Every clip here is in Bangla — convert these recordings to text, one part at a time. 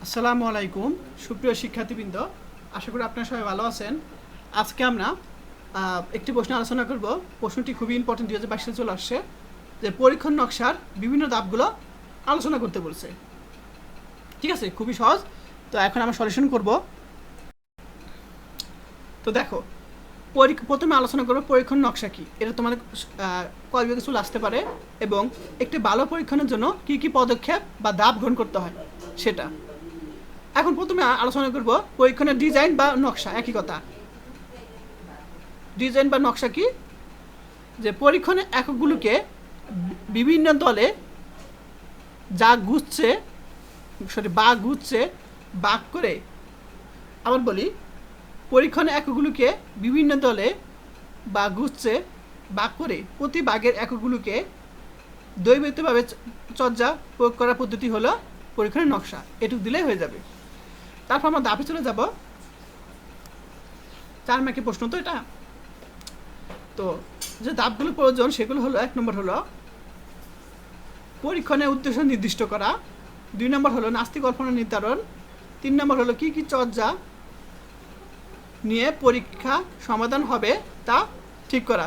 আসসালামু আলাইকুম সুপ্রিয় শিক্ষার্থীবৃন্দ, আশা করি আপনারা সবাই ভালো আছেন। আজকে আমরা একটি প্রশ্ন আলোচনা করব। প্রশ্নটি খুবই ইম্পর্টেন্ট, 2022 সালে চলে আসছে, যে পরীক্ষণ নকশার বিভিন্ন ধাপগুলো আলোচনা করতে বলছে। ঠিক আছে, খুবই সহজ। তো এখন আমরা সলিউশন করব। তো দেখো, প্রথমে আলোচনা করবো পরীক্ষণ নকশা কি। এটা তোমাদের কয় বিভাগে চলে আসতে পারে এবং একটি ভালো পরীক্ষণের জন্য কি কি পদক্ষেপ বা ধাপ গ্রহণ করতে হয় সেটা। এখন প্রথমে আলোচনা করব পরীক্ষণের ডিজাইন বা নকশা। একই কথা, ডিজাইন বা নকশা কি, যে পরীক্ষণের এককগুলোকে বিভিন্ন দলে গুচ্ছে ভাগ করে, আবার বলি, পরীক্ষণের এককগুলোকে বিভিন্ন দলে বা গুচ্ছে ভাগ করে প্রতি ভাগের এককগুলোকে দ্বৈতভাবে চর্যা প্রয়োগ করার পদ্ধতি হলো পরীক্ষণের নকশা। এটুকু দিলেই হয়ে যাবে। তারপর আমরা ধাপে চলে যাব। 4 মার্কের প্রশ্ন তো এটা। তো যে ধাপগুলো প্রয়োজন সেগুলো হলো, 1 নম্বর হলো পরীক্ষণের উদ্দেশ্য নির্দিষ্ট করা, 2 নম্বর হলো নাস্তিক কল্পনা নির্ধারণ, 3 নম্বর হলো কি কি চর্যা নিয়ে পরীক্ষা সমাধান হবে তা ঠিক করা।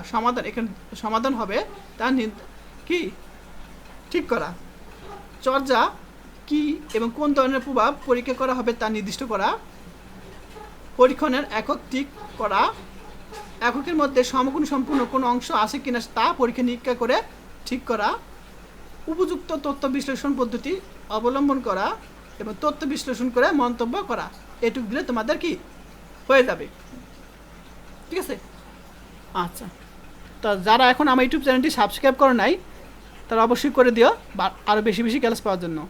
সমাধান হবে তা কি ঠিক করা। চর্যা কি এবং কোন ধরনের প্রভাব পরীক্ষা করা হবে তা নির্দিষ্ট করা। পরীক্ষণের একক ঠিক করা। এককের মধ্যে সমগুণ সম্পূর্ণ কোনো অংশ আছে কিনা তা পরীক্ষা নিরীক্ষা করে ঠিক করা। উপযুক্ত তথ্য বিশ্লেষণ পদ্ধতি অবলম্বন করা এবং তথ্য বিশ্লেষণ করে মন্তব্য করা। এটুকু দিলে তোমাদের কি হয়ে যাবে। ঠিক আছে, আচ্ছা। তো যারা এখন আমার ইউটিউব চ্যানেলটি সাবস্ক্রাইব করে নাই তারা অবশ্যই করে দিও, আরও বেশি বেশি ক্লাস পাওয়ার জন্য।